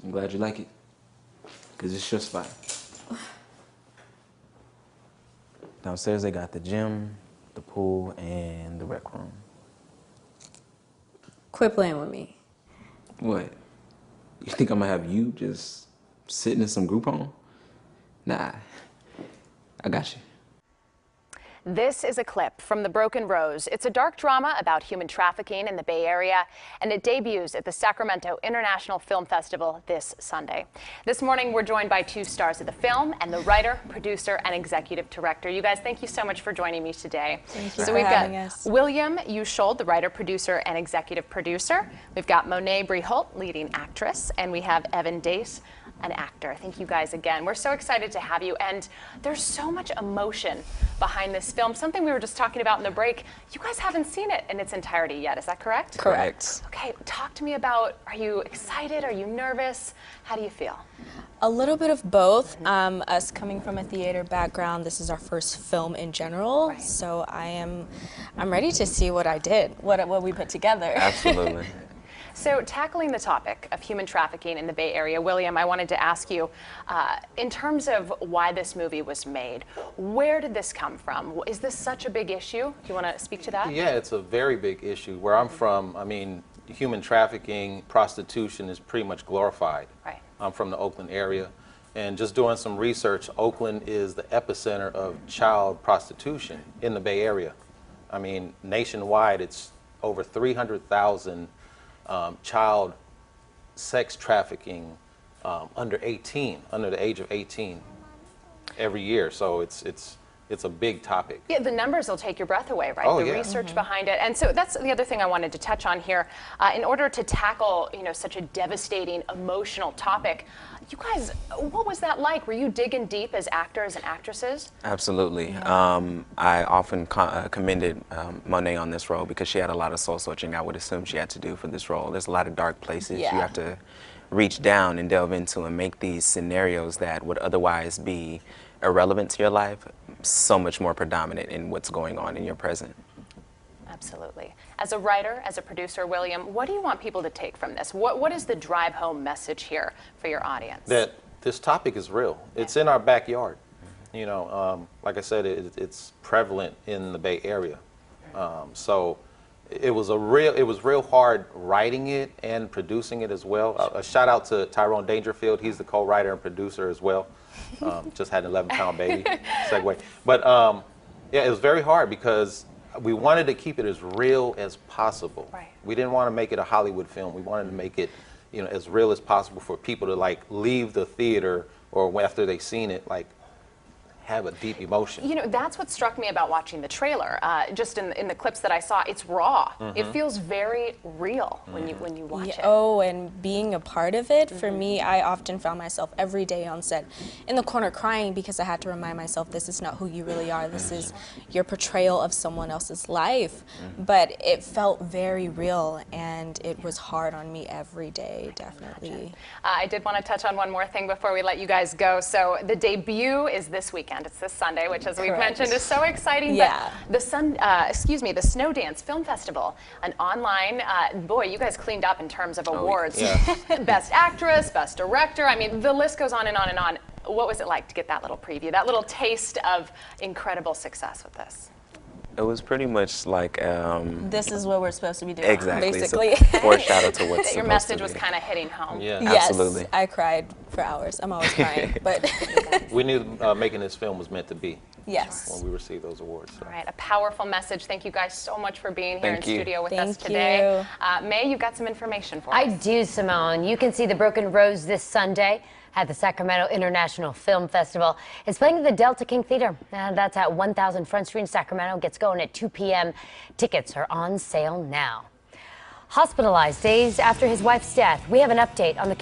I'm glad you like it, because it's your spot. Downstairs they got the gym, the pool, and the rec room. Quit playing with me. What? You think I'm gonna have you just sitting in some Groupon? Nah, I got you. This is a clip from The Broken Rose. It's a dark drama about human trafficking in the Bay Area, and it debuts at the Sacramento International Film Festival this Sunday. This morning, we're joined by two stars of the film and the writer, producer, and executive director. You guys, thank you so much for joining me today. Thank you so for we've having got us. William Ushold, the writer, producer, and executive producer. We've got Monet Briholt, leading actress, and we have Evan Dace, an actor. Thank you guys again. We're so excited to have you, and there's so much emotion behind this film. Something we were just talking about in the break. You guys haven't seen it in its entirety yet, is that correct? Correct. Okay, talk to me about, are you excited? Are you nervous? How do you feel? A little bit of both. Us coming from a theater background, this is our first film in general, Right. so I'm ready to see what I did, what we put together. Absolutely. So tackling the topic of human trafficking in the Bay Area, William, I wanted to ask you, in terms of why this movie was made, where did this come from? Is this such a big issue? Do you want to speak to that? Yeah, it's a very big issue. Where I'm from, I mean, human trafficking, prostitution is pretty much glorified. Right. I'm from the Oakland area. And just doing some research, Oakland is the epicenter of child prostitution in the Bay Area. I mean, nationwide, it's over 300,000 child sex trafficking under the age of 18 every year. So it's a big topic. Yeah, the numbers will take your breath away, right? Oh, the yeah. research behind it. And so that's the other thing I wanted to touch on here. In order to tackle, such a devastating, emotional topic, you guys, what was that like? Were you digging deep as actors and actresses? Absolutely. I often commended Monet on this role because she had a lot of soul searching I would assume she had to do for this role. There's a lot of dark places you Yeah. have to reach down and delve into and make these scenarios that would otherwise be irrelevant to your life so much more predominant in what's going on in your present. Absolutely. As a writer, as a producer, William, what do you want people to take from this? What is the drive home message here for your audience? That this topic is real. It's in our backyard. Like I said, it's prevalent in the Bay Area. So it was real hard writing it and producing it as well. A shout out to Tyrone Dangerfield. He's the co-writer and producer as well. Just had an 11-pound baby. Segue. But yeah, it was very hard because we wanted to keep it as real as possible. Right. We didn't want to make it a Hollywood film. We wanted to make it, as real as possible for people to leave the theater or after they've seen it, have a deep emotion. That's what struck me about watching the trailer. Just in the clips that I saw, it's raw. It feels very real when you watch it. Oh, and being a part of it, for me, I often found myself every day on set in the corner crying because I had to remind myself this is not who you really are. This is your portrayal of someone else's life. But it felt very real, and it was hard on me every day, definitely. I did want to touch on one more thing before we let you guys go. So the debut is this weekend. It's this Sunday, which, as we've Correct. mentioned, is so exciting. Yeah. But the Snow Dance Film Festival, an online, boy, you guys cleaned up in terms of awards. yeah. Best actress, best director. I mean, the list goes on and on and on. What was it like to get that little preview, that little taste of incredible success with this? It was pretty much like This is what we're supposed to be doing, exactly basically. It's a foreshadow to what's That your supposed message to was be. kind of hitting home. Yeah. Yes, Absolutely. I cried for hours. I'm always crying, but We knew making this film was meant to be yes. when we received those awards. So. All right, a powerful message. Thank you guys so much for being here Thank in you. studio with us Thank today. you. May, you've got some information for I us. do, Simone. You can see The Broken Rose this Sunday at the Sacramento International Film Festival. It's playing at the Delta King Theater. That's at 1000 Front Street in Sacramento. Gets going at 2 p.m. Tickets are on sale now. Hospitalized days after his wife's death. We have an update on the